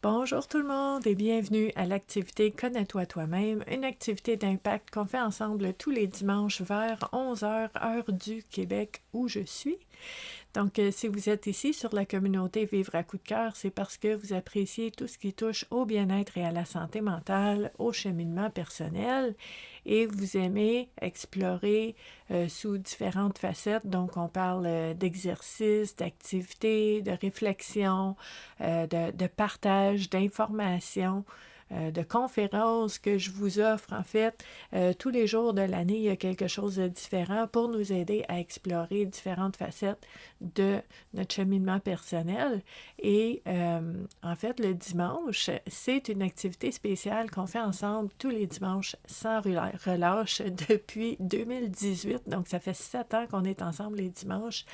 Bonjour tout le monde et bienvenue à l'activité Connais-toi toi-même, une activité d'impact qu'on fait ensemble tous les dimanches vers 11 heures, heure du Québec où je suis. Donc, si vous êtes ici sur la communauté Vivre à coup de cœur, c'est parce que vous appréciez tout ce qui touche au bien-être et à la santé mentale, au cheminement personnel, et vous aimez explorer sous différentes facettes. Donc, on parle d'exercice, d'activité, de réflexion, de partage, d'informations, de conférences que je vous offre. En fait, tous les jours de l'année, il y a quelque chose de différent pour nous aider à explorer différentes facettes de notre cheminement personnel. Et en fait, le dimanche, c'est une activité spéciale qu'on fait ensemble tous les dimanches sans relâche depuis 2018. Donc, ça fait 7 ans qu'on est ensemble les dimanches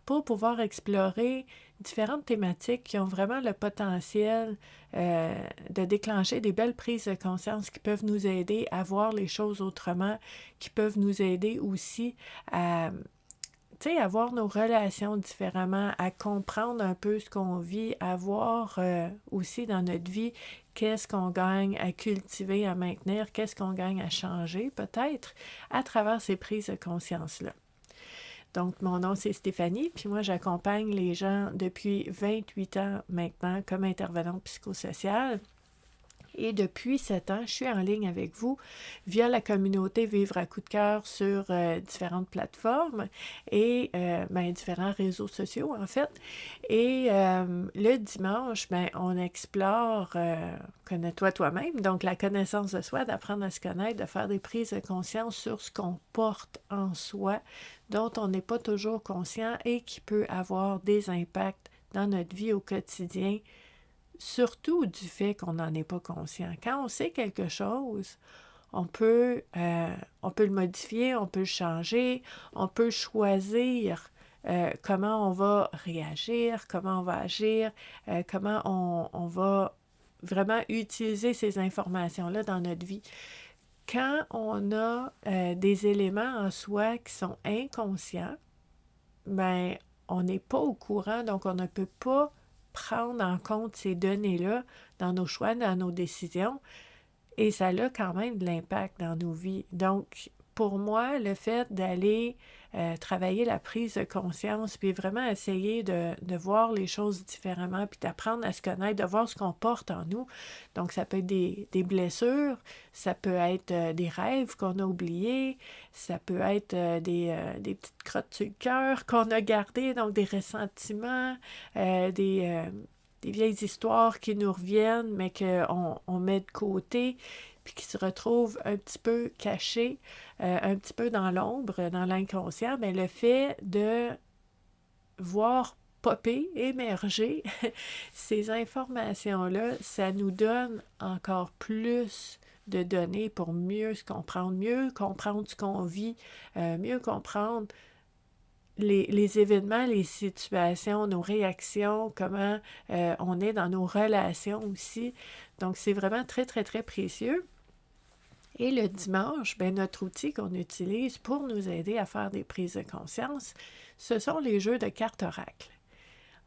pour pouvoir explorer différentes thématiques qui ont vraiment le potentiel de déclencher des belles prises de conscience qui peuvent nous aider à voir les choses autrement, qui peuvent nous aider aussi à voir nos relations différemment, à comprendre un peu ce qu'on vit, à voir aussi dans notre vie qu'est-ce qu'on gagne à cultiver, à maintenir, qu'est-ce qu'on gagne à changer peut-être à travers ces prises de conscience-là. Donc, mon nom, c'est Stéphanie, puis moi, j'accompagne les gens depuis 28 ans maintenant comme intervenante psychosociale. Et depuis 7 ans, je suis en ligne avec vous via la communauté Vivre à coup de cœur sur différentes plateformes et différents réseaux sociaux, en fait. Et le dimanche, on explore Connais-toi toi-même, donc la connaissance de soi, d'apprendre à se connaître, de faire des prises de conscience sur ce qu'on porte en soi, dont on n'est pas toujours conscient et qui peut avoir des impacts dans notre vie au quotidien, surtout du fait qu'on n'en est pas conscient. Quand on sait quelque chose, on peut le modifier, on peut le changer, on peut choisir comment on va réagir, comment on va agir, comment on va vraiment utiliser ces informations-là dans notre vie. Quand on a des éléments en soi qui sont inconscients, on n'est pas au courant, donc on ne peut pas prendre en compte ces données-là dans nos choix, dans nos décisions, et ça a quand même de l'impact dans nos vies. Donc, pour moi, le fait d'aller travailler la prise de conscience, puis vraiment essayer de voir les choses différemment, puis d'apprendre à se connaître, de voir ce qu'on porte en nous. Donc, ça peut être des blessures, ça peut être des rêves qu'on a oubliés, ça peut être des petites crottes sur le cœur qu'on a gardées, donc des ressentiments, des vieilles histoires qui nous reviennent, mais qu'on met de côté, puis qui se retrouvent un petit peu cachées, un petit peu dans l'ombre, dans l'inconscient. Mais le fait de voir popper, émerger ces informations-là, ça nous donne encore plus de données pour mieux se comprendre, mieux comprendre ce qu'on vit, mieux comprendre les événements, les situations, nos réactions, comment on est dans nos relations aussi. Donc, c'est vraiment très, très, très précieux. Et le dimanche, notre outil qu'on utilise pour nous aider à faire des prises de conscience, ce sont les jeux de cartes oracle.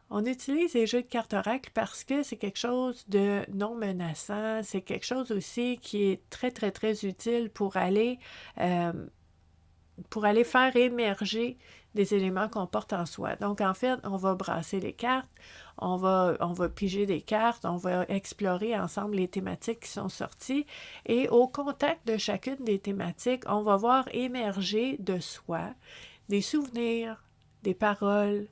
On utilise les jeux de cartes oracle parce que c'est quelque chose de non menaçant, c'est quelque chose aussi qui est très, très, très utile pour aller faire émerger des éléments qu'on porte en soi. Donc, en fait, on va brasser les cartes, on va piger des cartes, on va explorer ensemble les thématiques qui sont sorties et au contact de chacune des thématiques, on va voir émerger de soi des souvenirs, des paroles,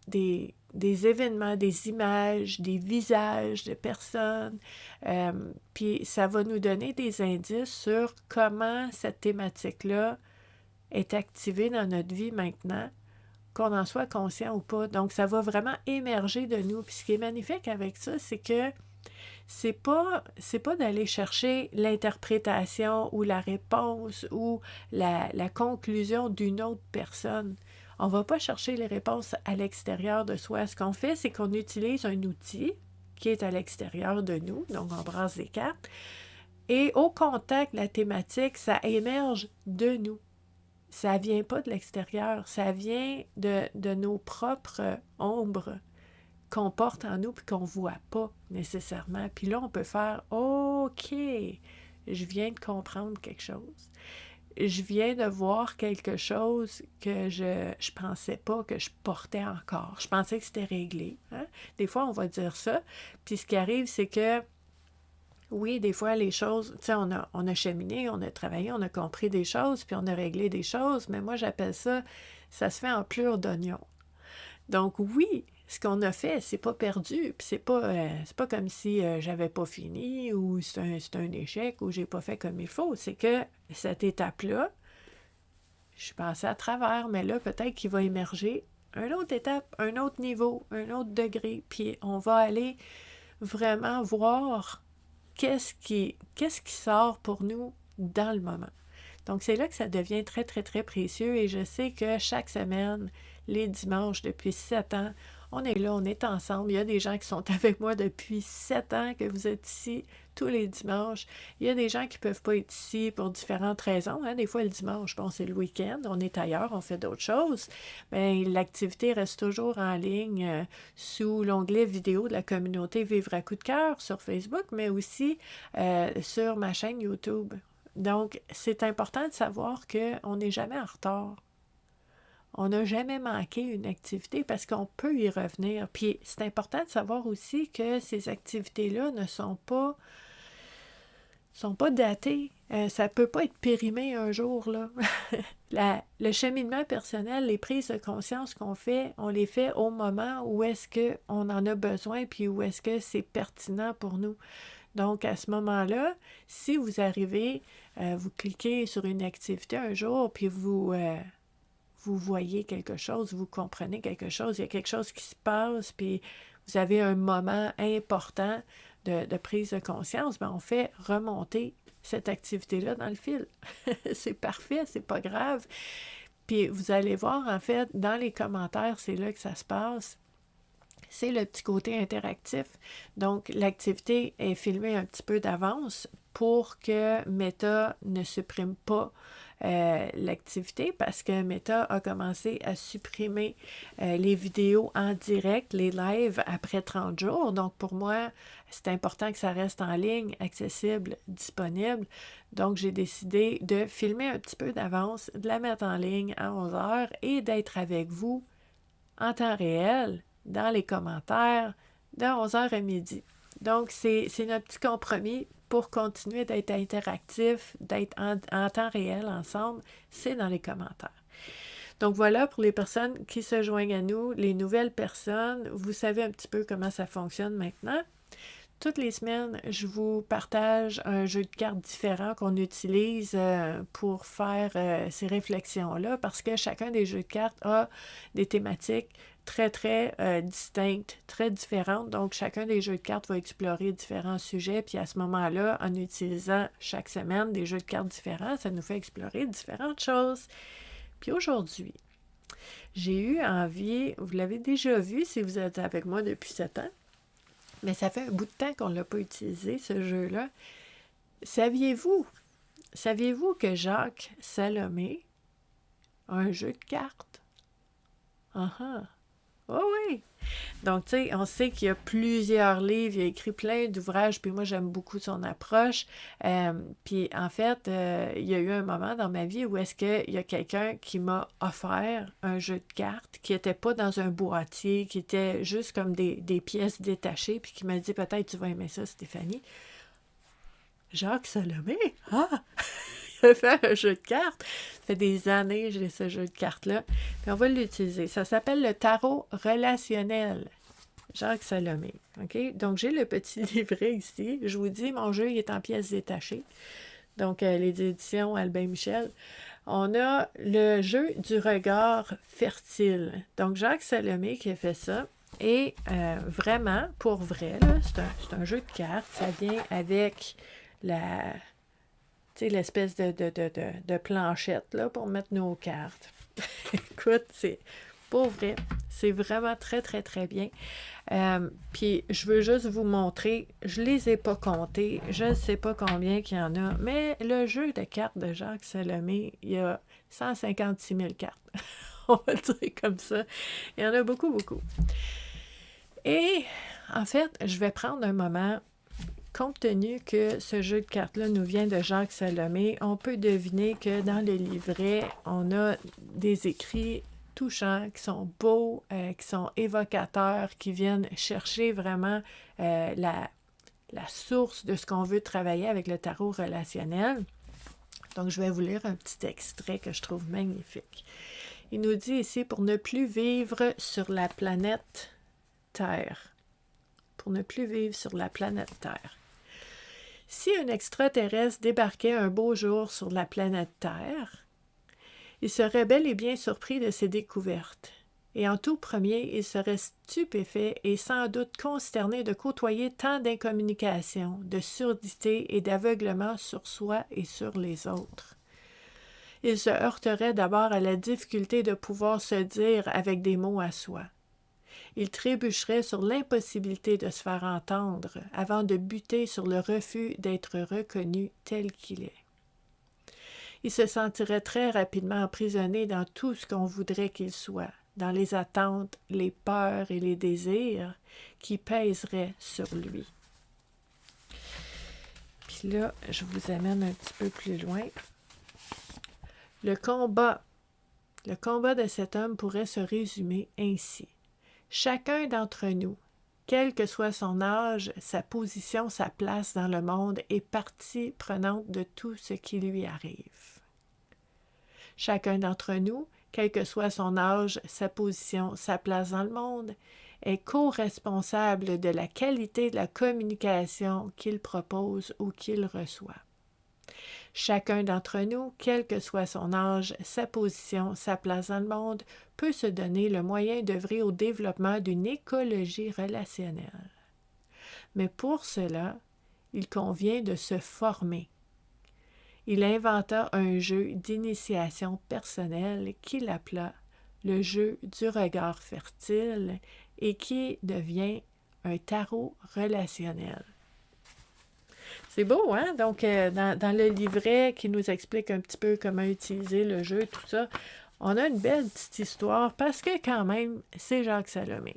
des événements, des images, des visages de personnes. Puis ça va nous donner des indices sur comment cette thématique-là est activée dans notre vie maintenant, qu'on en soit conscient ou pas. Donc, ça va vraiment émerger de nous. Puis ce qui est magnifique avec ça, c'est que c'est pas d'aller chercher l'interprétation ou la réponse ou la conclusion d'une autre personne. On ne va pas chercher les réponses à l'extérieur de soi. Ce qu'on fait, c'est qu'on utilise un outil qui est à l'extérieur de nous, donc on brasse des cartes, et au contact de la thématique, ça émerge de nous. Ça ne vient pas de l'extérieur, ça vient de nos propres ombres comportent en nous puis qu'on ne voit pas nécessairement. Puis là, on peut faire « OK, je viens de comprendre quelque chose. Je viens de voir quelque chose que je pensais pas que je portais encore. Je pensais que c'était réglé. Hein? » Des fois, on va dire ça. Puis ce qui arrive, c'est que oui, des fois, les choses, tu sais, on a cheminé, on a travaillé, on a compris des choses, puis on a réglé des choses, mais moi, j'appelle ça se fait en pleurs d'oignon. Donc oui, ce qu'on a fait, c'est pas perdu, puis c'est pas comme si j'avais pas fini, ou c'est un échec, ou j'ai pas fait comme il faut. C'est que cette étape-là, je suis passée à travers, mais là, peut-être qu'il va émerger une autre étape, un autre niveau, un autre degré, puis on va aller vraiment voir qu'est-ce qui sort pour nous dans le moment. Donc, c'est là que ça devient très, très, très précieux et je sais que chaque semaine, les dimanches, depuis 7 ans, on est là, on est ensemble. Il y a des gens qui sont avec moi depuis 7 ans, que vous êtes ici tous les dimanches. Il y a des gens qui ne peuvent pas être ici pour différentes raisons. Hein. Des fois, le dimanche, bon, c'est le week-end, on est ailleurs, on fait d'autres choses. Mais l'activité reste toujours en ligne sous l'onglet vidéo de la communauté Vivre à coup de cœur sur Facebook, mais aussi sur ma chaîne YouTube. Donc, c'est important de savoir qu'on n'est jamais en retard. On n'a jamais manqué une activité parce qu'on peut y revenir. Puis, c'est important de savoir aussi que ces activités-là ne sont pas datées. Ça ne peut pas être périmé un jour, là. Le cheminement personnel, les prises de conscience qu'on fait, on les fait au moment où est-ce qu'on en a besoin puis où est-ce que c'est pertinent pour nous. Donc, à ce moment-là, si vous arrivez, vous cliquez sur une activité un jour, puis vous voyez quelque chose, vous comprenez quelque chose, il y a quelque chose qui se passe, puis vous avez un moment important de prise de conscience, bien, on fait remonter cette activité-là dans le fil. C'est parfait, c'est pas grave. Puis vous allez voir, en fait, dans les commentaires, c'est là que ça se passe. C'est le petit côté interactif. Donc, l'activité est filmée un petit peu d'avance pour que Meta ne supprime pas l'activité parce que Meta a commencé à supprimer les vidéos en direct, les lives après 30 jours. Donc, pour moi, c'est important que ça reste en ligne, accessible, disponible. Donc, j'ai décidé de filmer un petit peu d'avance, de la mettre en ligne à 11 heures et d'être avec vous en temps réel dans les commentaires de 11h à midi. Donc, c'est notre petit compromis pour continuer d'être interactif, d'être en temps réel ensemble, c'est dans les commentaires. Donc voilà, pour les personnes qui se joignent à nous, les nouvelles personnes, vous savez un petit peu comment ça fonctionne maintenant. Toutes les semaines, je vous partage un jeu de cartes différent qu'on utilise pour faire ces réflexions-là parce que chacun des jeux de cartes a des thématiques très, très distinctes, très différentes. Donc, chacun des jeux de cartes va explorer différents sujets. Puis à ce moment-là, en utilisant chaque semaine des jeux de cartes différents, ça nous fait explorer différentes choses. Puis aujourd'hui, j'ai eu envie, vous l'avez déjà vu si vous êtes avec moi depuis 7 ans, mais ça fait un bout de temps qu'on ne l'a pas utilisé, ce jeu-là. Saviez-vous que Jacques Salomé a un jeu de cartes? Oh oui! Donc, tu sais, on sait qu'il y a plusieurs livres, il a écrit plein d'ouvrages, puis moi, j'aime beaucoup son approche. Puis, en fait, il y a eu un moment dans ma vie où est-ce qu'il y a quelqu'un qui m'a offert un jeu de cartes qui n'était pas dans un boîtier, qui était juste comme des pièces détachées, puis qui m'a dit, peut-être tu vas aimer ça, Stéphanie. Jacques Salomé? Ah! Il a fait un jeu de cartes. Ça fait des années que j'ai ce jeu de cartes-là. Puis on va l'utiliser. Ça s'appelle le tarot relationnel. Jacques Salomé. OK? Donc, j'ai le petit livret ici. Je vous dis, mon jeu, il est en pièces détachées. Donc, les éditions Albin Michel. On a le jeu du regard fertile. Donc, Jacques Salomé qui a fait ça. Et vraiment, pour vrai, là, c'est un jeu de cartes. Ça vient avec l'espèce de planchette là, pour mettre nos cartes. Écoute, c'est pour vrai, c'est vraiment très, très, très bien. Puis, je veux juste vous montrer, je les ai pas comptés, je ne sais pas combien qu'il y en a, mais le jeu de cartes de Jacques Salomé, il y a 156 000 cartes. On va le dire comme ça. Il y en a beaucoup, beaucoup. Et en fait, je vais prendre un moment, compte tenu que ce jeu de cartes-là nous vient de Jacques Salomé, on peut deviner que dans le livret, on a des écrits touchants, qui sont beaux, qui sont évocateurs, qui viennent chercher vraiment la source de ce qu'on veut travailler avec le tarot relationnel. Donc, je vais vous lire un petit extrait que je trouve magnifique. Il nous dit ici, pour ne plus vivre sur la planète Terre. Pour ne plus vivre sur la planète Terre. Si un extraterrestre débarquait un beau jour sur la planète Terre, il serait bel et bien surpris de ses découvertes. Et en tout premier, il serait stupéfait et sans doute consterné de côtoyer tant d'incommunication, de surdité et d'aveuglement sur soi et sur les autres. Il se heurterait d'abord à la difficulté de pouvoir se dire avec des mots à soi. Il trébucherait sur l'impossibilité de se faire entendre avant de buter sur le refus d'être reconnu tel qu'il est. Il se sentirait très rapidement emprisonné dans tout ce qu'on voudrait qu'il soit, dans les attentes, les peurs et les désirs qui pèseraient sur lui. Puis là, je vous amène un petit peu plus loin. Le combat de cet homme pourrait se résumer ainsi. Chacun d'entre nous, quel que soit son âge, sa position, sa place dans le monde, est partie prenante de tout ce qui lui arrive. Chacun d'entre nous, quel que soit son âge, sa position, sa place dans le monde, est co-responsable de la qualité de la communication qu'il propose ou qu'il reçoit. Chacun d'entre nous, quel que soit son âge, sa position, sa place dans le monde, peut se donner le moyen d'œuvrer au développement d'une écologie relationnelle. Mais pour cela, il convient de se former. Il inventa un jeu d'initiation personnelle qu'il appela le jeu du regard fertile et qui devient un tarot relationnel. C'est beau, hein? Donc, dans le livret qui nous explique un petit peu comment utiliser le jeu, tout ça, on a une belle petite histoire parce que quand même, c'est Jacques Salomé.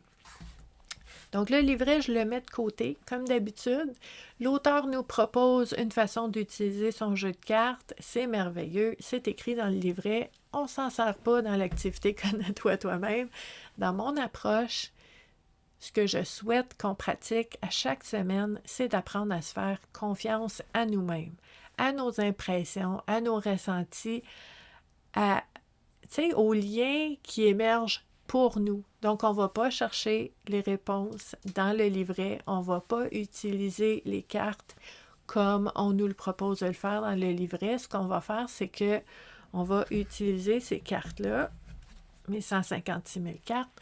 Donc, le livret, je le mets de côté, comme d'habitude. L'auteur nous propose une façon d'utiliser son jeu de cartes. C'est merveilleux. C'est écrit dans le livret. On ne s'en sert pas dans l'activité Connais-toi toi-même. Dans mon approche, ce que je souhaite qu'on pratique à chaque semaine, c'est d'apprendre à se faire confiance à nous-mêmes, à nos impressions, à nos ressentis, aux liens qui émergent pour nous. Donc, on ne va pas chercher les réponses dans le livret. On ne va pas utiliser les cartes comme on nous le propose de le faire dans le livret. Ce qu'on va faire, c'est que on va utiliser ces cartes-là, mes 156 000 cartes,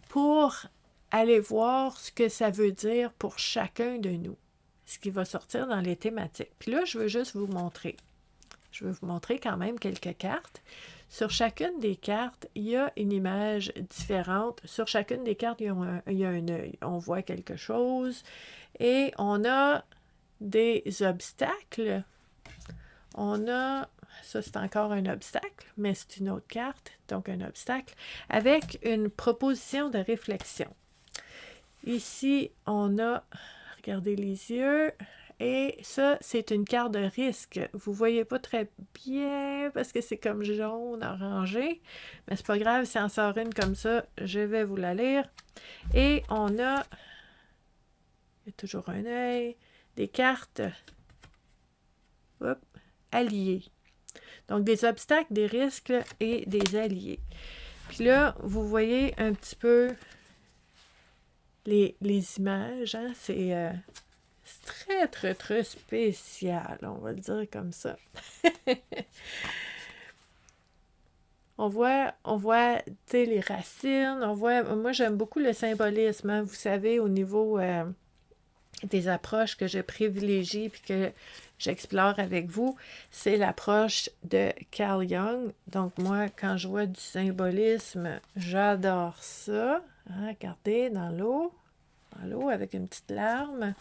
pour aller voir ce que ça veut dire pour chacun de nous, ce qui va sortir dans les thématiques. Puis là, je veux juste vous montrer. Je veux vous montrer quand même quelques cartes. Sur chacune des cartes, il y a une image différente. Sur chacune des cartes, il y a un œil. On voit quelque chose. Et on a des obstacles. On a, ça c'est encore un obstacle, mais c'est une autre carte, donc un obstacle, avec une proposition de réflexion. Ici, on a, regardez les yeux, et ça, c'est une carte de risque. Vous ne voyez pas très bien parce que c'est comme jaune, orangé, mais c'est pas grave, si on sort une comme ça, je vais vous la lire. Et on a, il y a toujours un œil, des cartes alliés. Donc, des obstacles, des risques et des alliés. Puis là, vous voyez un petit peu les images, hein? C'est très, très, très spécial, on va le dire comme ça. on voit les racines, moi j'aime beaucoup le symbolisme, hein? Vous savez, au niveau des approches que je privilégie puis que j'explore avec vous, c'est l'approche de Carl Jung. Donc moi, quand je vois du symbolisme, j'adore ça. Hein, regardez, dans l'eau avec une petite larme.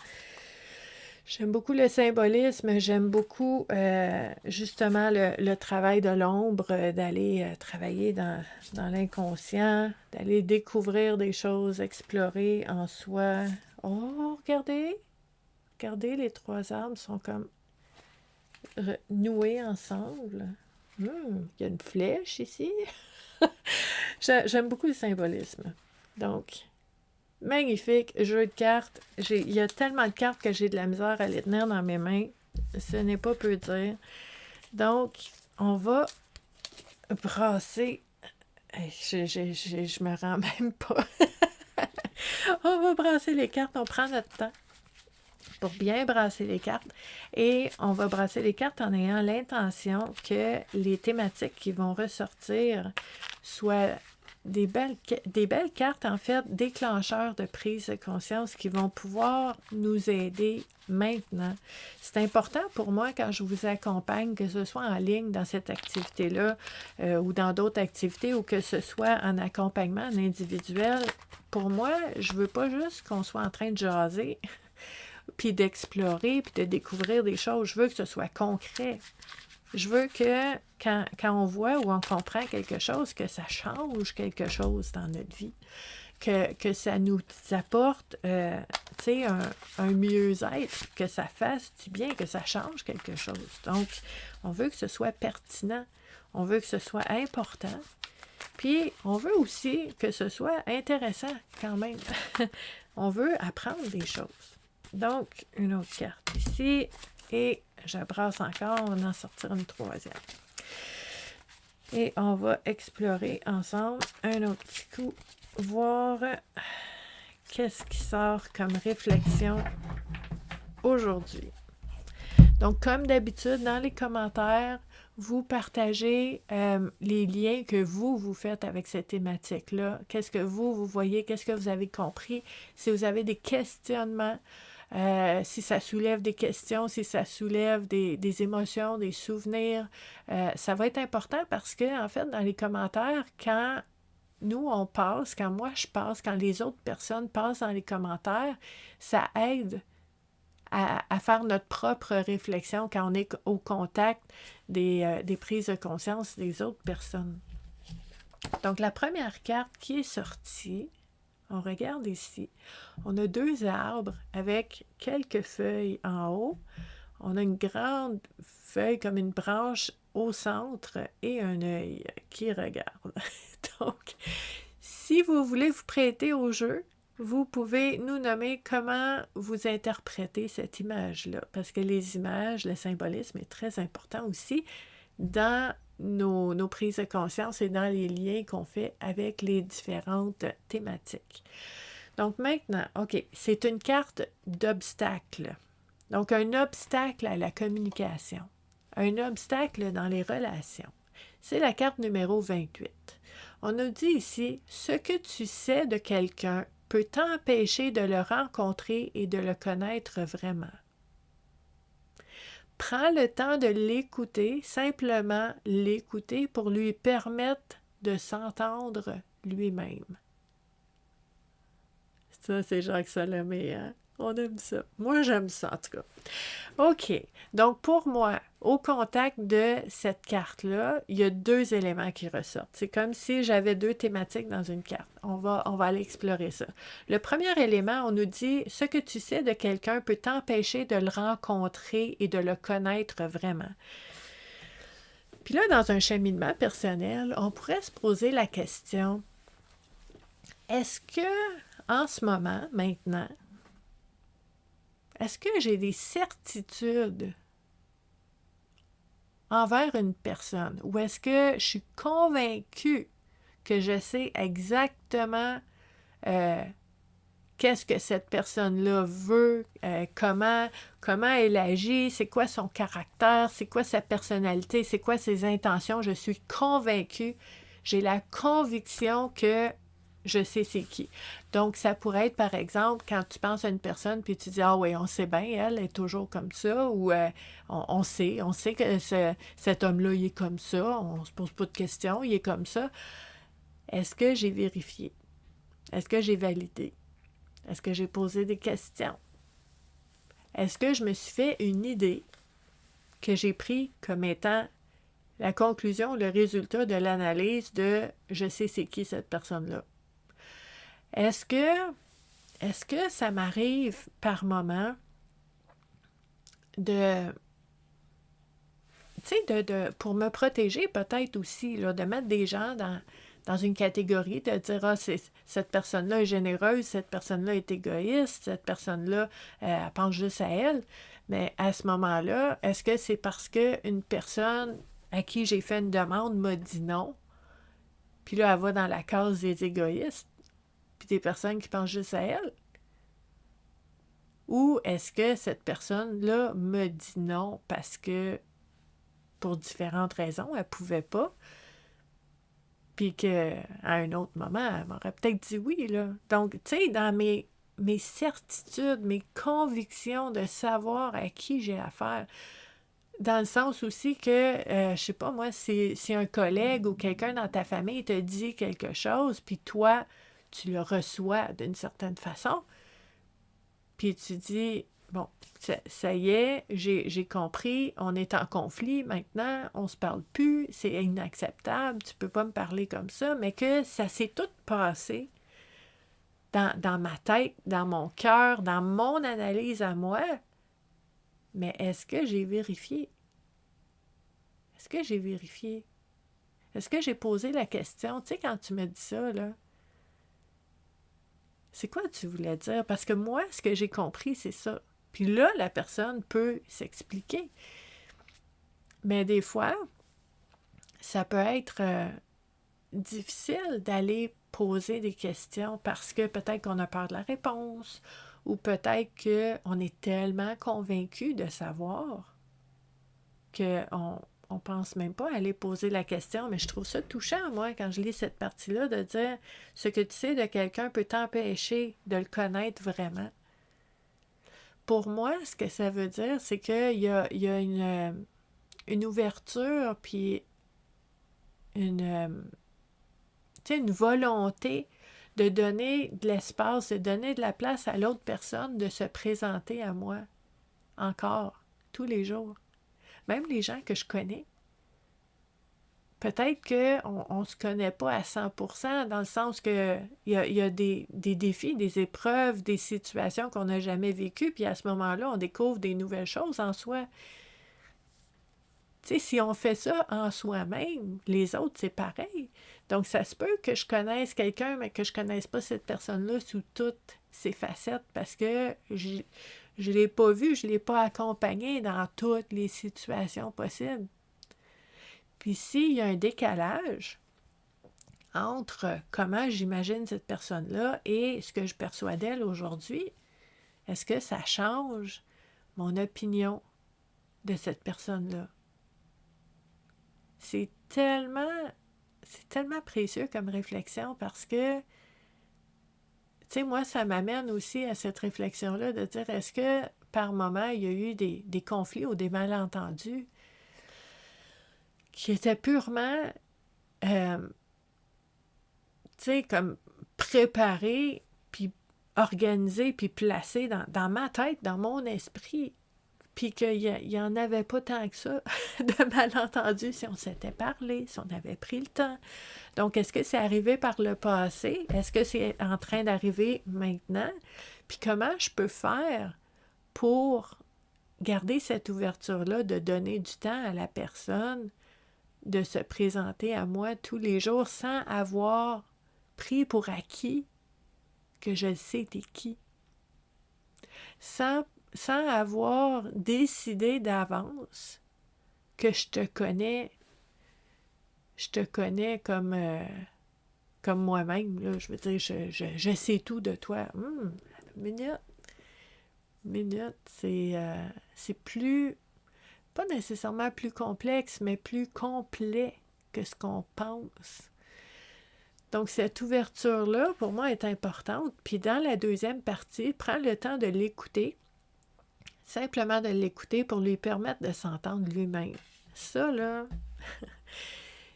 J'aime beaucoup le symbolisme, j'aime beaucoup justement le travail de l'ombre, d'aller travailler dans l'inconscient, d'aller découvrir des choses, explorer en soi. Oh, regardez, regardez, les trois arbres sont comme noués ensemble. Il y a une flèche ici. J'aime beaucoup le symbolisme. Donc, magnifique jeu de cartes. Il y a tellement de cartes que j'ai de la misère à les tenir dans mes mains. Ce n'est pas peu dire. Donc, on va brasser. Je me rends même pas. On va brasser les cartes. On prend notre temps pour bien brasser les cartes. Et on va brasser les cartes en ayant l'intention que les thématiques qui vont ressortir soient des belles cartes, en fait, déclencheurs de prise de conscience qui vont pouvoir nous aider maintenant. C'est important pour moi quand je vous accompagne, que ce soit en ligne dans cette activité-là ou dans d'autres activités ou que ce soit en accompagnement en individuel. Pour moi, je veux pas juste qu'on soit en train de jaser puis d'explorer, puis de découvrir des choses. Je veux que ce soit concret. Je veux que quand on voit ou on comprend quelque chose, que ça change quelque chose dans notre vie, que ça nous apporte un mieux-être, que ça fasse du bien, que ça change quelque chose. Donc, on veut que ce soit pertinent, on veut que ce soit important, puis on veut aussi que ce soit intéressant quand même. On veut apprendre des choses. Donc, une autre carte ici. Et je brasse encore, on va en sortir une troisième. Et on va explorer ensemble un autre petit coup, voir qu'est-ce qui sort comme réflexion aujourd'hui. Donc, comme d'habitude, dans les commentaires, vous partagez les liens que vous faites avec cette thématique-là. Qu'est-ce que vous voyez, qu'est-ce que vous avez compris. Si vous avez des questionnements, si ça soulève des questions, si ça soulève des émotions, des souvenirs, ça va être important parce que, en fait, dans les commentaires, quand nous, on passe, quand moi je passe, quand les autres personnes passent dans les commentaires, ça aide à faire notre propre réflexion quand on est au contact des prises de conscience des autres personnes. Donc, la première carte qui est sortie, on regarde ici, on a deux arbres avec quelques feuilles en haut. On a une grande feuille comme une branche au centre et un œil qui regarde. Donc, si vous voulez vous prêter au jeu, vous pouvez nous nommer comment vous interprétez cette image-là. Parce que les images, le symbolisme est très important aussi dans nos prises de conscience et dans les liens qu'on fait avec les différentes thématiques. Donc maintenant, OK, c'est une carte d'obstacle. Donc un obstacle à la communication, un obstacle dans les relations. C'est la carte numéro 28. On nous dit ici, ce que tu sais de quelqu'un peut t'empêcher de le rencontrer et de le connaître vraiment. Prends le temps de l'écouter, simplement l'écouter pour lui permettre de s'entendre lui-même. Ça, c'est Jacques Salomé, hein? On aime ça. Moi, j'aime ça, en tout cas. OK. Donc, pour moi, au contact de cette carte-là, il y a deux éléments qui ressortent. C'est comme si j'avais deux thématiques dans une carte. On va aller explorer ça. Le premier élément, on nous dit « Ce que tu sais de quelqu'un peut t'empêcher de le rencontrer et de le connaître vraiment. » Puis là, dans un cheminement personnel, on pourrait se poser la question « Est-ce que, en ce moment, maintenant, est-ce que j'ai des certitudes envers une personne ou est-ce que je suis convaincue que je sais exactement qu'est-ce que cette personne-là veut, comment elle agit, c'est quoi son caractère, c'est quoi sa personnalité, c'est quoi ses intentions. Je suis convaincue, j'ai la conviction que je sais c'est qui. Donc, ça pourrait être, par exemple, quand tu penses à une personne puis tu dis « Ah oui, on sait bien, elle est toujours comme ça » ou on sait que cet homme-là, il est comme ça, on se pose pas de questions, il est comme ça. » Est-ce que j'ai vérifié? Est-ce que j'ai validé? Est-ce que j'ai posé des questions? est-ce que je me suis fait une idée que j'ai pris comme étant la conclusion, le résultat de l'analyse de je sais c'est qui cette personne-là? Est-ce que ça m'arrive par moment de, tu sais, pour me protéger peut-être aussi, là, de mettre des gens dans une catégorie, de dire, ah, cette personne-là est généreuse, cette personne-là est égoïste, cette personne-là, elle pense juste à elle. Mais à ce moment-là, est-ce que c'est parce qu'une personne à qui j'ai fait une demande m'a dit non, puis là, elle va dans la case des égoïstes, puis des personnes qui pensent juste à elle? Ou est-ce que cette personne-là me dit non parce que, pour différentes raisons, elle ne pouvait pas, puis qu'à un autre moment, elle m'aurait peut-être dit oui, là. Donc, tu sais, dans mes certitudes, mes convictions de savoir à qui j'ai affaire, dans le sens aussi que, je sais pas moi, si un collègue ou quelqu'un dans ta famille te dit quelque chose, puis toi, tu le reçois d'une certaine façon, puis tu dis, bon, ça y est, j'ai compris, on est en conflit maintenant, on se parle plus, c'est inacceptable, tu peux pas me parler comme ça, mais que ça s'est tout passé dans ma tête, dans mon cœur, dans mon analyse à moi. Mais est-ce que j'ai vérifié? Est-ce que j'ai vérifié? Est-ce que j'ai posé la question? Tu sais, quand tu me dis ça, là, c'est quoi tu voulais dire? Parce que moi, ce que j'ai compris, c'est ça. Puis là, la personne peut s'expliquer. Mais des fois, ça peut être difficile d'aller poser des questions parce que peut-être qu'on a peur de la réponse ou peut-être qu'on est tellement convaincu de savoir qu'on on pense même pas à aller poser la question. Mais je trouve ça touchant, moi, quand je lis cette partie-là, de dire ce que tu sais de quelqu'un peut t'empêcher de le connaître vraiment. Pour moi, ce que ça veut dire, c'est qu'il y a une ouverture, puis une volonté de donner de l'espace, de donner de la place à l'autre personne de se présenter à moi, encore, tous les jours. Même les gens que je connais. Peut-être qu'on ne se connaît pas à 100%, dans le sens que il y a des défis, des épreuves, des situations qu'on n'a jamais vécues, puis à ce moment-là, on découvre des nouvelles choses en soi. Tu sais, si on fait ça en soi-même, les autres, c'est pareil. Donc, ça se peut que je connaisse quelqu'un, mais que je ne connaisse pas cette personne-là sous toutes ses facettes, parce que je ne l'ai pas vu, je ne l'ai pas accompagné dans toutes les situations possibles. Puis s'il y a un décalage entre comment j'imagine cette personne-là et ce que je perçois d'elle aujourd'hui, est-ce que ça change mon opinion de cette personne-là? C'est tellement précieux comme réflexion parce que, tu sais, moi, ça m'amène aussi à cette réflexion-là de dire, est-ce que par moment, il y a eu des conflits ou des malentendus qui étaient purement, tu sais, comme préparés, puis organisés, puis placés dans ma tête, dans mon esprit, puis qu'il n'y en avait pas tant que ça de malentendus si on s'était parlé, si on avait pris le temps. Donc, est-ce que c'est arrivé par le passé? Est-ce que c'est en train d'arriver maintenant? Puis comment je peux faire pour garder cette ouverture-là, de donner du temps à la personne, de se présenter à moi tous les jours sans avoir pris pour acquis que je sais t'es qui. Sans avoir décidé d'avance que je te connais comme moi-même, là. Je veux dire, je sais tout de toi. Minute, c'est plus, pas nécessairement plus complexe, mais plus complet que ce qu'on pense. Donc, cette ouverture-là, pour moi, est importante. Puis dans la deuxième partie, prends le temps de l'écouter, simplement de l'écouter pour lui permettre de s'entendre lui-même. Ça, là,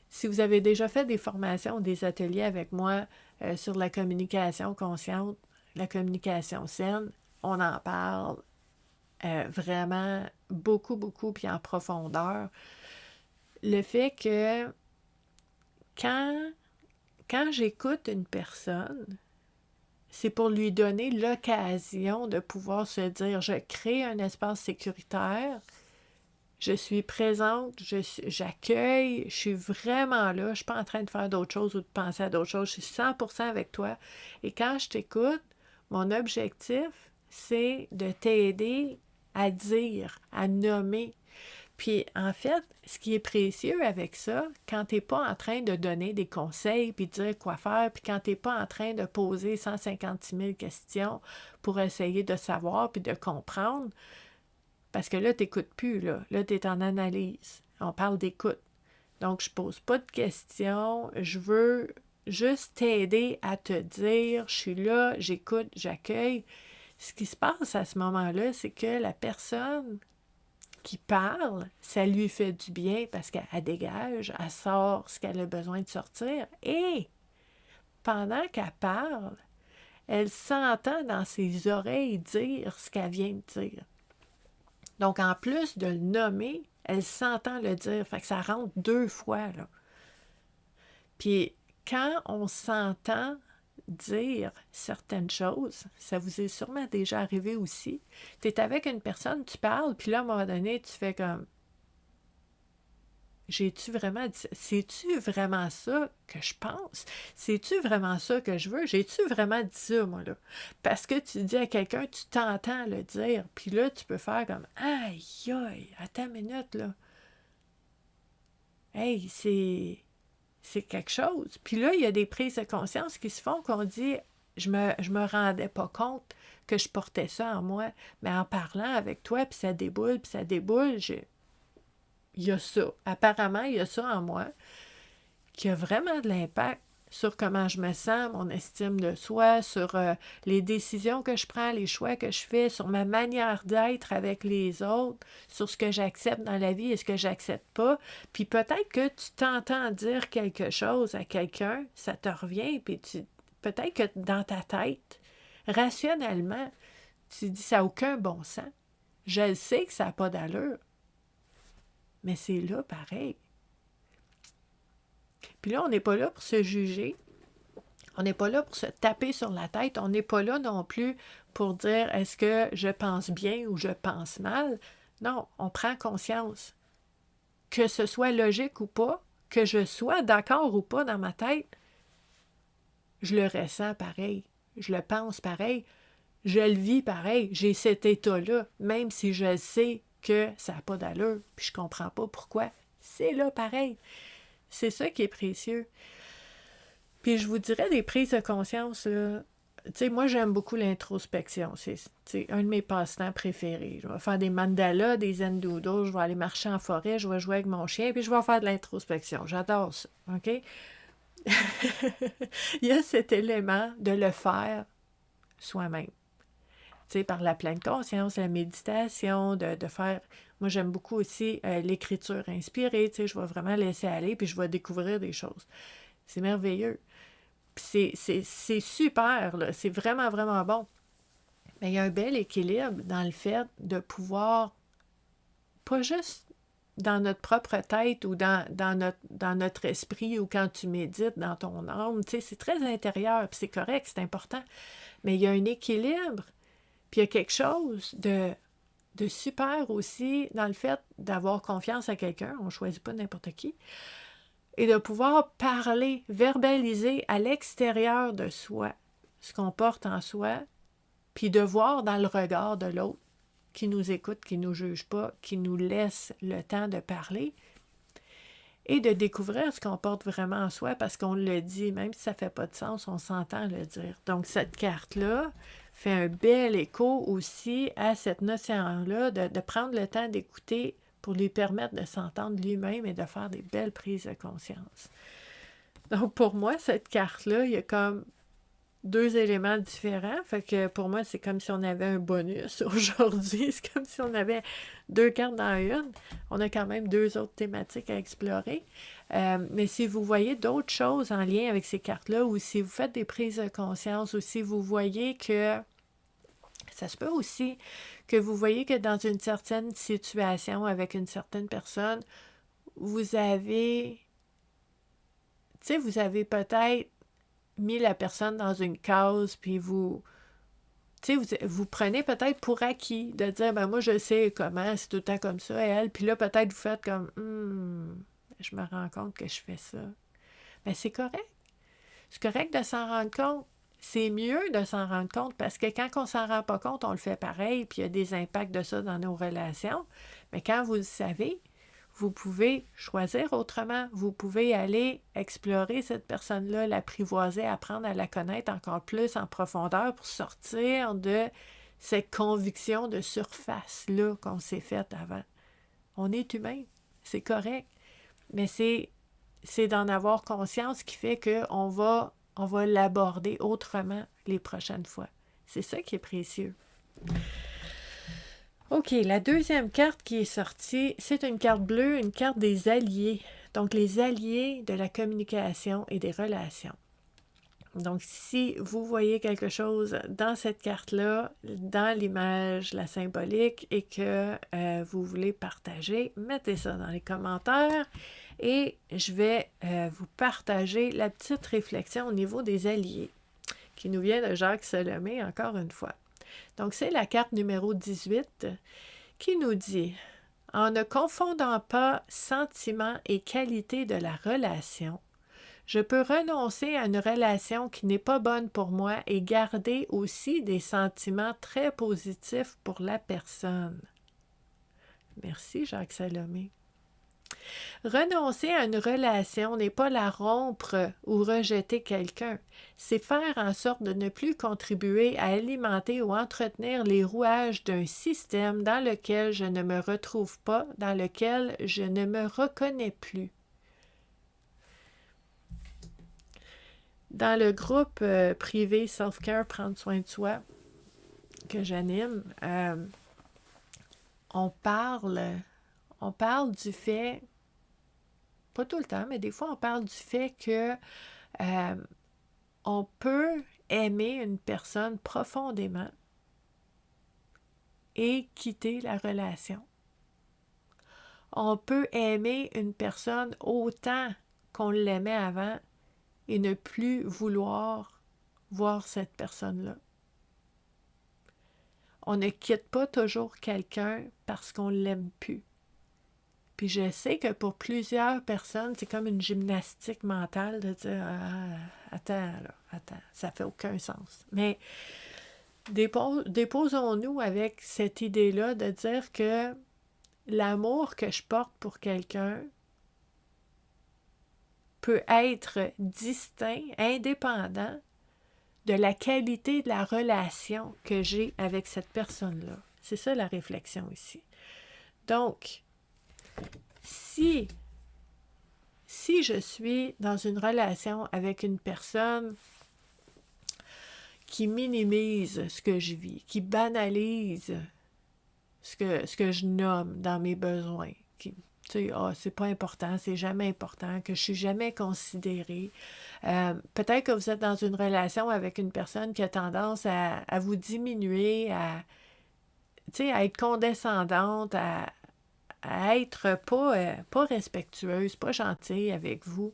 si vous avez déjà fait des formations, des ateliers avec moi sur la communication consciente, la communication saine, on en parle vraiment beaucoup, beaucoup, puis en profondeur. Le fait que quand j'écoute une personne, c'est pour lui donner l'occasion de pouvoir se dire, je crée un espace sécuritaire, je suis présente, j'accueille, je suis vraiment là, je ne suis pas en train de faire d'autres choses ou de penser à d'autres choses, je suis 100% avec toi. Et quand je t'écoute, mon objectif, c'est de t'aider à dire, à nommer. Puis en fait, ce qui est précieux avec ça, quand tu n'es pas en train de donner des conseils, puis de dire quoi faire, puis quand tu n'es pas en train de poser 156 000 questions pour essayer de savoir puis de comprendre, parce que là, tu n'écoutes plus, là tu es en analyse. On parle d'écoute. Donc, je ne pose pas de questions, je veux juste t'aider à te dire, je suis là, j'écoute, j'accueille. Ce qui se passe à ce moment-là, c'est que la personne qui parle, ça lui fait du bien parce qu'elle dégage, elle sort ce qu'elle a besoin de sortir. Et pendant qu'elle parle, elle s'entend dans ses oreilles dire ce qu'elle vient de dire. Donc, en plus de le nommer, elle s'entend le dire. Fait que ça rentre 2 fois, là. Puis, quand on s'entend dire certaines choses, ça vous est sûrement déjà arrivé aussi. Tu es avec une personne, tu parles, puis là, à un moment donné, tu fais comme j'ai-tu vraiment dit ça? C'est-tu vraiment ça que je pense? C'est-tu vraiment ça que je veux? J'ai-tu vraiment dit ça, moi, là? Parce que tu dis à quelqu'un, tu t'entends le dire, puis là, tu peux faire comme aïe, aïe, attends une minute, là. Hey, c'est quelque chose. Puis là, il y a des prises de conscience qui se font qu'on dit je me rendais pas compte que je portais ça en moi, mais en parlant avec toi, puis ça déboule, il y a ça. Apparemment, il y a ça en moi qui a vraiment de l'impact sur comment je me sens, mon estime de soi, sur les décisions que je prends, les choix que je fais, sur ma manière d'être avec les autres, sur ce que j'accepte dans la vie et ce que j'accepte pas. Puis peut-être que tu t'entends dire quelque chose à quelqu'un, ça te revient, puis peut-être que dans ta tête, rationnellement, tu dis ça n'a aucun bon sens. Je le sais que ça n'a pas d'allure. Mais c'est là pareil. Puis là, on n'est pas là pour se juger. On n'est pas là pour se taper sur la tête. On n'est pas là non plus pour dire est-ce que je pense bien ou je pense mal. Non, on prend conscience. Que ce soit logique ou pas, que je sois d'accord ou pas dans ma tête, je le ressens pareil. Je le pense pareil. Je le vis pareil. J'ai cet état-là, même si je sais que ça n'a pas d'allure, puis je ne comprends pas pourquoi. C'est là pareil. C'est ça qui est précieux. Puis je vous dirais des prises de conscience, là. Tu sais, moi, j'aime beaucoup l'introspection. C'est un de mes passe-temps préférés. Je vais faire des mandalas, des zen doodles, je vais aller marcher en forêt, je vais jouer avec mon chien, puis je vais faire de l'introspection. J'adore ça, OK? Il y a cet élément de le faire soi-même. Tu sais, par la pleine conscience, la méditation, de faire... Moi, j'aime beaucoup aussi l'écriture inspirée. Tu sais, je vais vraiment laisser aller, puis je vais découvrir des choses. C'est merveilleux. Puis c'est super, là. C'est vraiment, vraiment bon. Mais il y a un bel équilibre dans le fait de pouvoir, pas juste dans notre propre tête ou dans notre esprit ou quand tu médites dans ton âme, tu sais, c'est très intérieur, puis c'est correct, c'est important. Mais il y a un équilibre, puis il y a quelque chose de super aussi dans le fait d'avoir confiance à quelqu'un, on ne choisit pas n'importe qui, et de pouvoir parler, verbaliser à l'extérieur de soi ce qu'on porte en soi, puis de voir dans le regard de l'autre qui nous écoute, qui ne nous juge pas, qui nous laisse le temps de parler, et de découvrir ce qu'on porte vraiment en soi, parce qu'on le dit, même si ça ne fait pas de sens, on s'entend le dire. Donc cette carte-là fait un bel écho aussi à cette notion-là de prendre le temps d'écouter pour lui permettre de s'entendre lui-même et de faire des belles prises de conscience. Donc, pour moi, cette carte-là, il y a comme 2 éléments différents. Fait que pour moi, c'est comme si on avait un bonus aujourd'hui. C'est comme si on avait 2 cartes dans une. On a quand même 2 autres thématiques à explorer. Mais si vous voyez d'autres choses en lien avec ces cartes-là, ou si vous faites des prises de conscience, ou si vous voyez que Ça se peut aussi que vous voyez que dans une certaine situation avec une certaine personne, vous avez, tu sais, vous avez peut-être mis la personne dans une case, puis vous, tu sais, vous prenez peut-être pour acquis de dire, ben moi je sais comment, c'est tout le temps comme ça, elle, puis là peut-être vous faites comme, je me rends compte que je fais ça. Ben c'est correct. C'est correct de s'en rendre compte. C'est mieux de s'en rendre compte parce que quand on s'en rend pas compte, on le fait pareil, puis il y a des impacts de ça dans nos relations. Mais quand vous le savez, vous pouvez choisir autrement. Vous pouvez aller explorer cette personne-là, l'apprivoiser, apprendre à la connaître encore plus en profondeur pour sortir de cette conviction de surface-là qu'on s'est faite avant. On est humain, c'est correct, mais c'est d'en avoir conscience qui fait qu'on va l'aborder autrement les prochaines fois. C'est ça qui est précieux. OK, la deuxième carte qui est sortie, c'est une carte bleue, une carte des alliés. Donc, les alliés de la communication et des relations. Donc, si vous voyez quelque chose dans cette carte-là, dans l'image, la symbolique, et que vous voulez partager, mettez ça dans les commentaires. Et je vais vous partager la petite réflexion au niveau des alliés, qui nous vient de Jacques Salomé, encore une fois. Donc, c'est la carte numéro 18 qui nous dit « En ne confondant pas sentiment et qualité de la relation, je peux renoncer à une relation qui n'est pas bonne pour moi et garder aussi des sentiments très positifs pour la personne. » Merci, Jacques Salomé. Renoncer à une relation n'est pas la rompre ou rejeter quelqu'un, c'est faire en sorte de ne plus contribuer à alimenter ou entretenir les rouages d'un système dans lequel je ne me retrouve pas, dans lequel je ne me reconnais plus. Dans le groupe privé Self-Care, Prendre soin de soi, que j'anime, on parle du fait, pas tout le temps, mais des fois on parle du fait que on peut aimer une personne profondément et quitter la relation. On peut aimer une personne autant qu'on l'aimait avant et ne plus vouloir voir cette personne-là. On ne quitte pas toujours quelqu'un parce qu'on ne l'aime plus. Puis je sais que pour plusieurs personnes, c'est comme une gymnastique mentale de dire « attends, ça fait aucun sens. » Mais déposons-nous avec cette idée-là de dire que l'amour que je porte pour quelqu'un peut être distinct, indépendant de la qualité de la relation que j'ai avec cette personne-là. C'est ça la réflexion ici. Donc, si je suis dans une relation avec une personne qui minimise ce que je vis, qui banalise ce que je nomme dans mes besoins, qui, tu sais, c'est pas important, c'est jamais important, que je suis jamais considérée. Peut-être que vous êtes dans une relation avec une personne qui a tendance à vous diminuer, à être condescendante, à être pas respectueuse, pas gentille avec vous.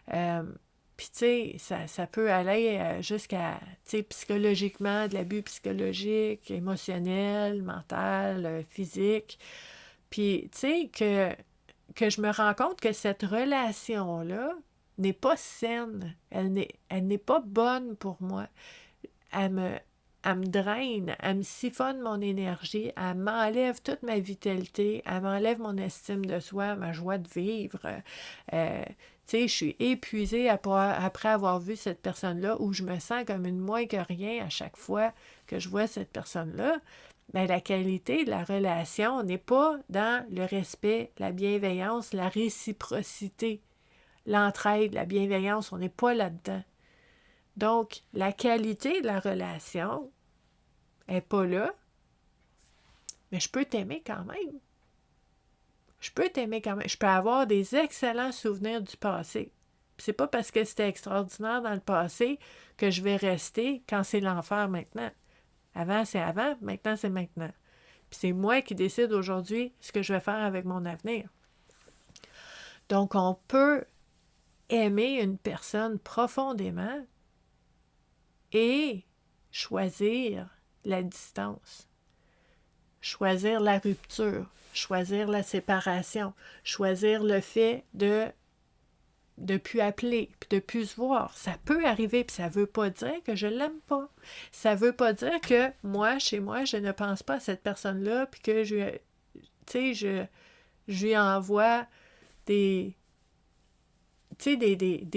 Puis, tu sais, ça peut aller jusqu'à, tu sais, psychologiquement, de l'abus psychologique, émotionnel, mental, physique. Puis, tu sais, que je me rends compte que cette relation-là n'est pas saine. Elle n'est pas bonne pour moi. Elle me draine, elle me siphonne mon énergie, elle m'enlève toute ma vitalité, elle m'enlève mon estime de soi, ma joie de vivre. Tu sais, je suis épuisée après avoir vu cette personne-là où je me sens comme une moins que rien à chaque fois que je vois cette personne-là. Mais la qualité de la relation n'est pas dans le respect, la bienveillance, la réciprocité, l'entraide, la bienveillance, on n'est pas là-dedans. Donc, la qualité de la relation n'est pas là, mais je peux t'aimer quand même. Je peux t'aimer quand même. Je peux avoir des excellents souvenirs du passé. C'est pas parce que c'était extraordinaire dans le passé que je vais rester quand c'est l'enfer maintenant. Avant, c'est avant, maintenant, c'est maintenant. Puis c'est moi qui décide aujourd'hui ce que je vais faire avec mon avenir. Donc, on peut aimer une personne profondément et choisir la distance, choisir la rupture, choisir la séparation, choisir le fait de plus appeler, puis de plus se voir. Ça peut arriver, puis ça veut pas dire que je l'aime pas. Ça veut pas dire que moi, chez moi, je ne pense pas à cette personne-là, puis que je lui envoie des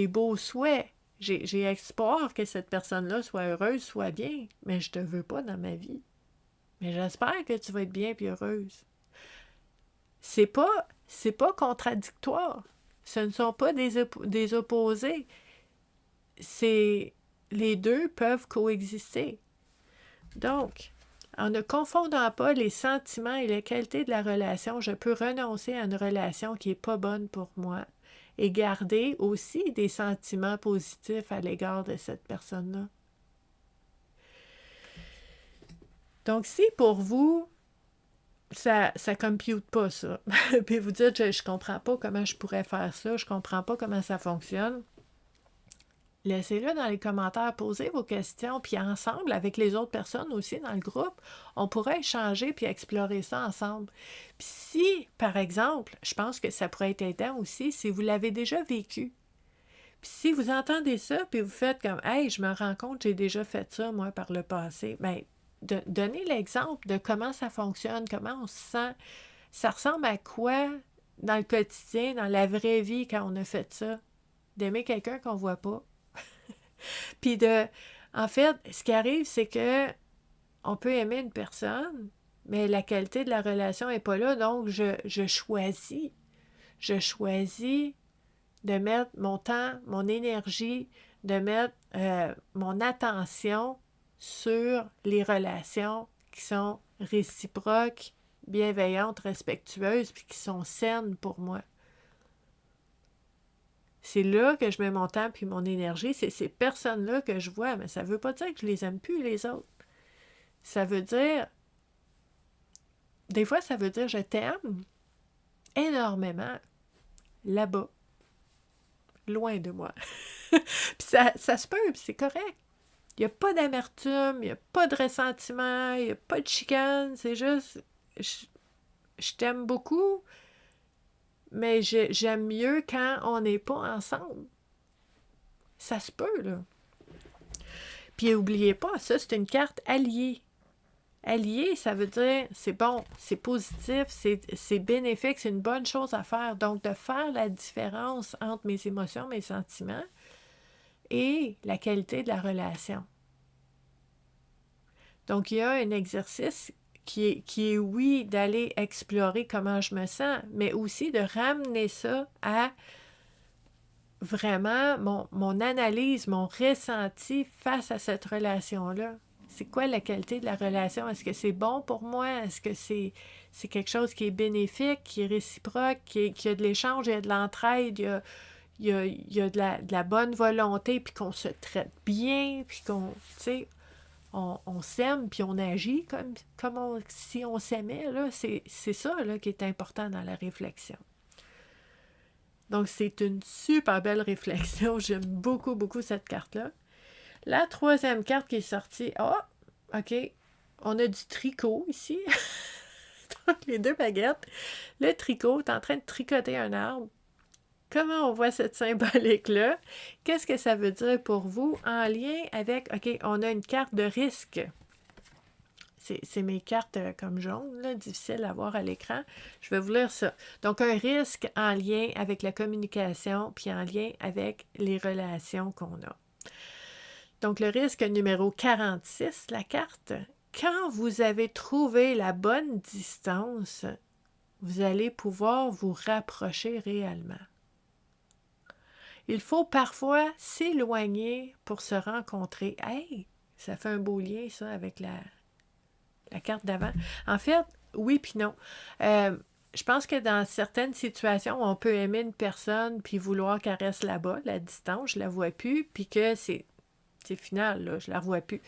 beaux souhaits. J'ai espoir que cette personne-là soit heureuse, soit bien, mais je te veux pas dans ma vie. Mais j'espère que tu vas être bien et heureuse. C'est pas contradictoire. Ce ne sont pas des opposés. Les deux peuvent coexister. Donc, en ne confondant pas les sentiments et les qualités de la relation, je peux renoncer à une relation qui n'est pas bonne pour moi et garder aussi des sentiments positifs à l'égard de cette personne-là. Donc, si pour vous, ça ne compute pas ça, puis vous dites, je comprends pas comment je pourrais faire ça, je comprends pas comment ça fonctionne, laissez-le dans les commentaires, posez vos questions, puis ensemble, avec les autres personnes aussi dans le groupe, on pourrait échanger puis explorer ça ensemble. Puis si, par exemple, je pense que ça pourrait être aidant aussi si vous l'avez déjà vécu. Puis si vous entendez ça, puis vous faites comme « Hey, je me rends compte, j'ai déjà fait ça, moi, par le passé. » Bien, donnez l'exemple de comment ça fonctionne, comment on se sent. Ça ressemble à quoi dans le quotidien, dans la vraie vie, quand on a fait ça? D'aimer quelqu'un qu'on ne voit pas. Puis en fait, ce qui arrive, c'est que on peut aimer une personne, mais la qualité de la relation n'est pas là, donc je choisis de mettre mon temps, mon énergie, de mettre mon attention sur les relations qui sont réciproques, bienveillantes, respectueuses, puis qui sont saines pour moi. C'est là que je mets mon temps puis mon énergie. C'est ces personnes-là que je vois, mais ça ne veut pas dire que je les aime plus, les autres. Ça veut dire... Des fois, ça veut dire je t'aime énormément là-bas, loin de moi. Puis ça se peut, puis c'est correct. Il n'y a pas d'amertume, il n'y a pas de ressentiment, il n'y a pas de chicane. C'est juste, je t'aime beaucoup, mais j'aime mieux quand on n'est pas ensemble. Ça se peut, là. Puis n'oubliez pas, ça, c'est une carte alliée. Allié, ça veut dire c'est bon, c'est positif, c'est bénéfique, c'est une bonne chose à faire. Donc, de faire la différence entre mes émotions, mes sentiments et la qualité de la relation. Donc, il y a un exercice qui est oui, d'aller explorer comment je me sens, mais aussi de ramener ça à vraiment mon analyse, mon ressenti face à cette relation-là. C'est quoi la qualité de la relation? Est-ce que c'est bon pour moi? Est-ce que c'est quelque chose qui est bénéfique, qui est réciproque, qui a de l'échange, il y a de l'entraide, il y a de la bonne volonté, puis qu'on se traite bien, puis qu'on, tu sais, on s'aime, puis on agit comme si on s'aimait, là. C'est ça, là, qui est important dans la réflexion. Donc, c'est une super belle réflexion. J'aime beaucoup, beaucoup cette carte-là. La troisième carte qui est sortie, OK, on a du tricot ici. Donc, les deux baguettes. Le tricot, tu es en train de tricoter un arbre. Comment on voit cette symbolique-là? Qu'est-ce que ça veut dire pour vous en lien avec, OK, on a une carte de risque. C'est mes cartes comme jaune, là, difficiles à voir à l'écran. Je vais vous lire ça. Donc, un risque en lien avec la communication, puis en lien avec les relations qu'on a. Donc, le risque numéro 46, la carte. Quand vous avez trouvé la bonne distance, vous allez pouvoir vous rapprocher réellement. Il faut parfois s'éloigner pour se rencontrer. Hey, ça fait un beau lien, ça, avec la carte d'avant. En fait, oui puis non. Je pense que dans certaines situations, on peut aimer une personne puis vouloir qu'elle reste là-bas, la distance, je la vois plus, puis que c'est final, là, je la vois plus.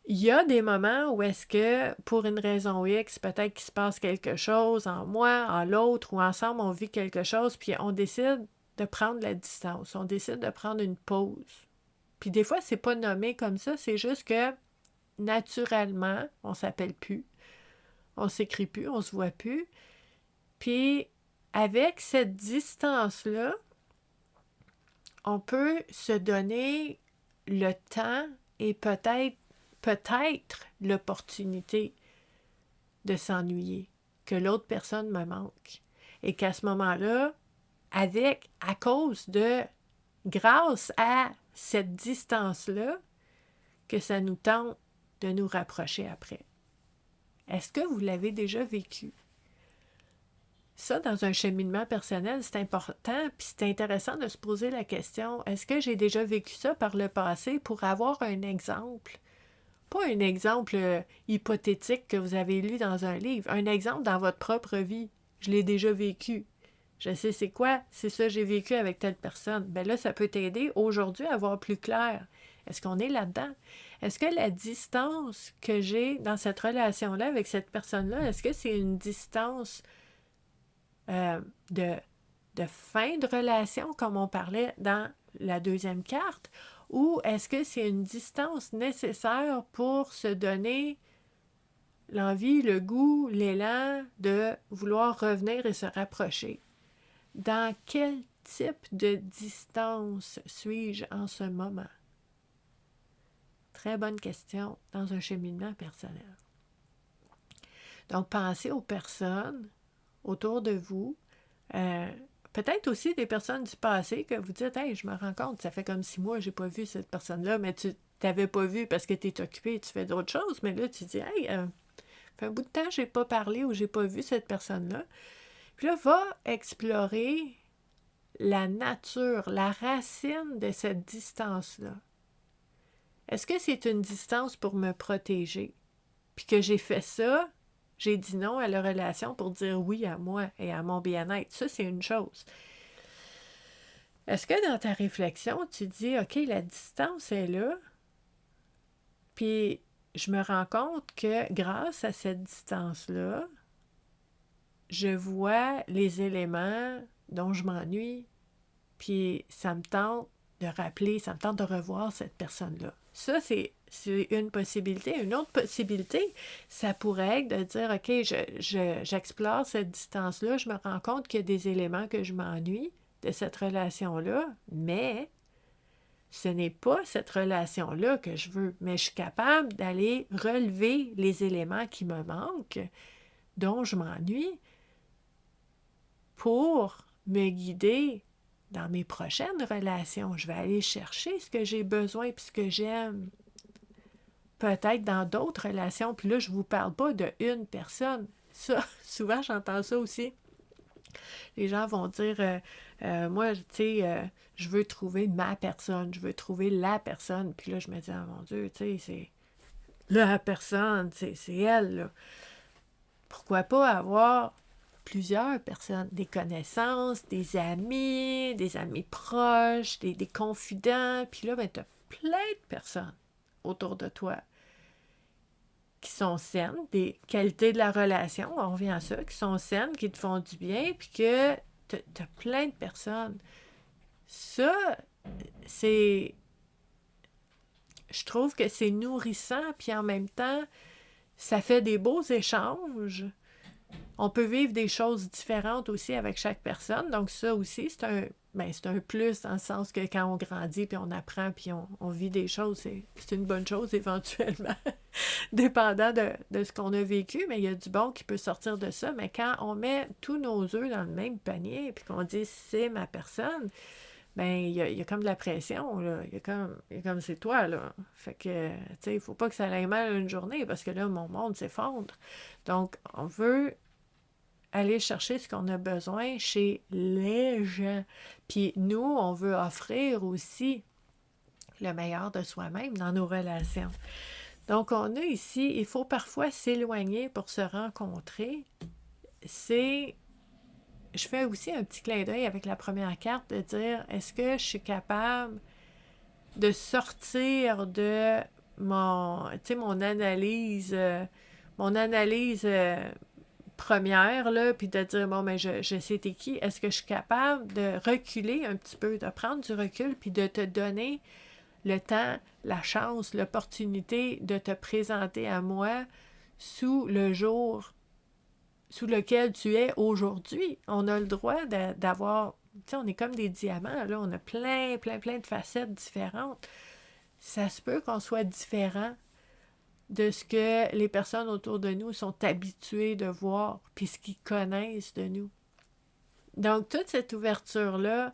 Il y a des moments où est-ce que, pour une raison X, peut-être qu'il se passe quelque chose en moi, en l'autre, ou ensemble, on vit quelque chose, puis on décide de prendre la distance. On décide de prendre une pause. Puis des fois, c'est pas nommé comme ça, c'est juste que, naturellement, on s'appelle plus, on s'écrit plus, on se voit plus. Puis, avec cette distance-là, on peut se donner le temps et peut-être l'opportunité de s'ennuyer, que l'autre personne me manque. Et qu'à ce moment-là, grâce à cette distance-là, que ça nous tente de nous rapprocher après. Est-ce que vous l'avez déjà vécu? Ça, dans un cheminement personnel, c'est important, puis c'est intéressant de se poser la question, est-ce que j'ai déjà vécu ça par le passé pour avoir un exemple? Pas un exemple hypothétique que vous avez lu dans un livre, un exemple dans votre propre vie. Je l'ai déjà vécu. Je sais c'est quoi, c'est ça j'ai vécu avec telle personne. Bien là, ça peut t'aider aujourd'hui à voir plus clair. Est-ce qu'on est là-dedans? Est-ce que la distance que j'ai dans cette relation-là avec cette personne-là, est-ce que c'est une distance de fin de relation, comme on parlait dans la deuxième carte, ou est-ce que c'est une distance nécessaire pour se donner l'envie, le goût, l'élan de vouloir revenir et se rapprocher? Dans quel type de distance suis-je en ce moment? Très bonne question dans un cheminement personnel. Donc, pensez aux personnes autour de vous, peut-être aussi des personnes du passé que vous dites « Hey, je me rends compte, ça fait comme 6 mois que je n'ai pas vu cette personne-là, mais tu t'avais pas vu parce que tu es occupé, tu fais d'autres choses, mais là, tu dis « Hey, ça fait un bout de temps que je n'ai pas parlé ou je n'ai pas vu cette personne-là. » Puis là, va explorer la nature, la racine de cette distance-là. Est-ce que c'est une distance pour me protéger? Puis que j'ai fait ça, j'ai dit non à la relation pour dire oui à moi et à mon bien-être. Ça, c'est une chose. Est-ce que dans ta réflexion, tu dis, OK, la distance est là, puis je me rends compte que grâce à cette distance-là, je vois les éléments dont je m'ennuie, puis ça me tente de rappeler, ça me tente de revoir cette personne-là. Ça, c'est une possibilité. Une autre possibilité, ça pourrait être de dire, OK, j'explore cette distance-là, je me rends compte qu'il y a des éléments que je m'ennuie de cette relation-là, mais ce n'est pas cette relation-là que je veux. Mais je suis capable d'aller relever les éléments qui me manquent, dont je m'ennuie, pour me guider dans mes prochaines relations. Je vais aller chercher ce que j'ai besoin et ce que j'aime. Peut-être dans d'autres relations. Puis là, je ne vous parle pas d'une personne. Ça, souvent, j'entends ça aussi. Les gens vont dire, moi, tu sais, je veux trouver ma personne, je veux trouver la personne. Puis là, je me dis, oh mon Dieu, tu sais, c'est la personne, c'est elle, là. Pourquoi pas avoir plusieurs personnes, des connaissances, des amis proches, des confidents, puis là, ben, tu as plein de personnes autour de toi qui sont saines, des qualités de la relation, on revient à ça, qui sont saines, qui te font du bien, puis que tu as plein de personnes. Ça, c'est... Je trouve que c'est nourrissant, puis en même temps, ça fait des beaux échanges. On peut vivre des choses différentes aussi avec chaque personne. Donc ça aussi, c'est un plus dans le sens que quand on grandit, puis on apprend, puis on vit des choses, c'est une bonne chose éventuellement, dépendant de ce qu'on a vécu, mais il y a du bon qui peut sortir de ça. Mais quand on met tous nos œufs dans le même panier, puis qu'on dit « c'est ma personne », ben il y a comme de la pression, là. Il y a comme c'est toi, là. Fait que, tu sais, il faut pas que ça aille mal une journée, parce que là, mon monde s'effondre. Donc, on veut aller chercher ce qu'on a besoin chez les gens. Puis nous, on veut offrir aussi le meilleur de soi-même dans nos relations. Donc, on a ici, il faut parfois s'éloigner pour se rencontrer. Je fais aussi un petit clin d'œil avec la première carte de dire, est-ce que je suis capable de sortir de mon analyse, première, là, puis de dire, bon, mais je sais t'es qui, est-ce que je suis capable de reculer un petit peu, de prendre du recul, puis de te donner le temps, la chance, l'opportunité de te présenter à moi sous le jour sous lequel tu es aujourd'hui. On a le droit d'avoir, tu sais, on est comme des diamants, là, on a plein de facettes différentes. Ça se peut qu'on soit différent de ce que les personnes autour de nous sont habituées de voir, puis ce qu'ils connaissent de nous. Donc, toute cette ouverture-là,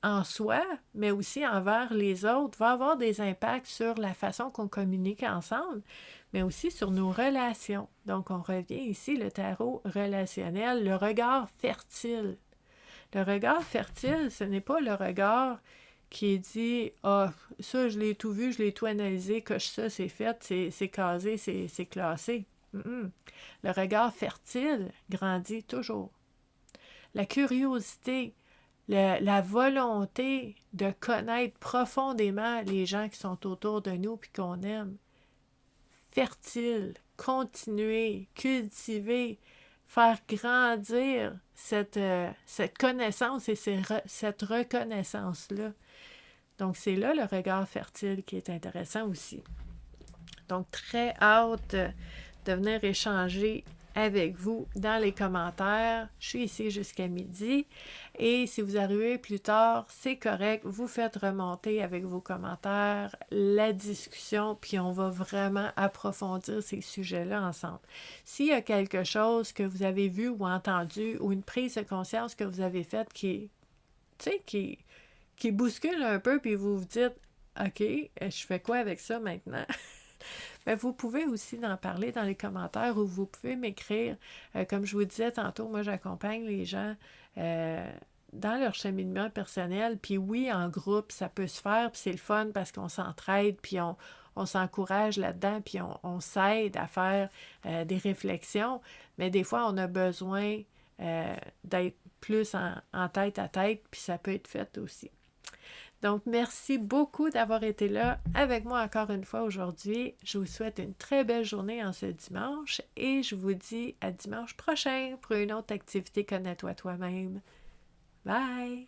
en soi, mais aussi envers les autres, va avoir des impacts sur la façon qu'on communique ensemble, mais aussi sur nos relations. Donc, on revient ici, le tarot relationnel, le regard fertile. Le regard fertile, ce n'est pas le regard qui est dit « Ah, ça, je l'ai tout vu, je l'ai tout analysé, coche ça, c'est fait, c'est casé, c'est classé. » Le regard fertile grandit toujours. La curiosité, la volonté de connaître profondément les gens qui sont autour de nous et qu'on aime. Fertile, continuer, cultiver, faire grandir cette connaissance et cette reconnaissance-là. Donc, c'est là le regard fertile qui est intéressant aussi. Donc, très hâte de venir échanger avec vous dans les commentaires. Je suis ici jusqu'à midi. Et si vous arrivez plus tard, c'est correct. Vous faites remonter avec vos commentaires la discussion, puis on va vraiment approfondir ces sujets-là ensemble. S'il y a quelque chose que vous avez vu ou entendu, ou une prise de conscience que vous avez faite qui bouscule un peu, puis vous vous dites « OK, je fais quoi avec ça maintenant? » Mais vous pouvez aussi en parler dans les commentaires ou vous pouvez m'écrire. Comme je vous disais tantôt, moi j'accompagne les gens dans leur cheminement personnel. Puis oui, en groupe, ça peut se faire, puis c'est le fun parce qu'on s'entraide, puis on s'encourage là-dedans, puis on s'aide à faire des réflexions. Mais des fois, on a besoin d'être plus en tête à tête, puis ça peut être fait aussi. Donc, merci beaucoup d'avoir été là avec moi encore une fois aujourd'hui. Je vous souhaite une très belle journée en ce dimanche et je vous dis à dimanche prochain pour une autre activité Connais-toi toi-même. Bye!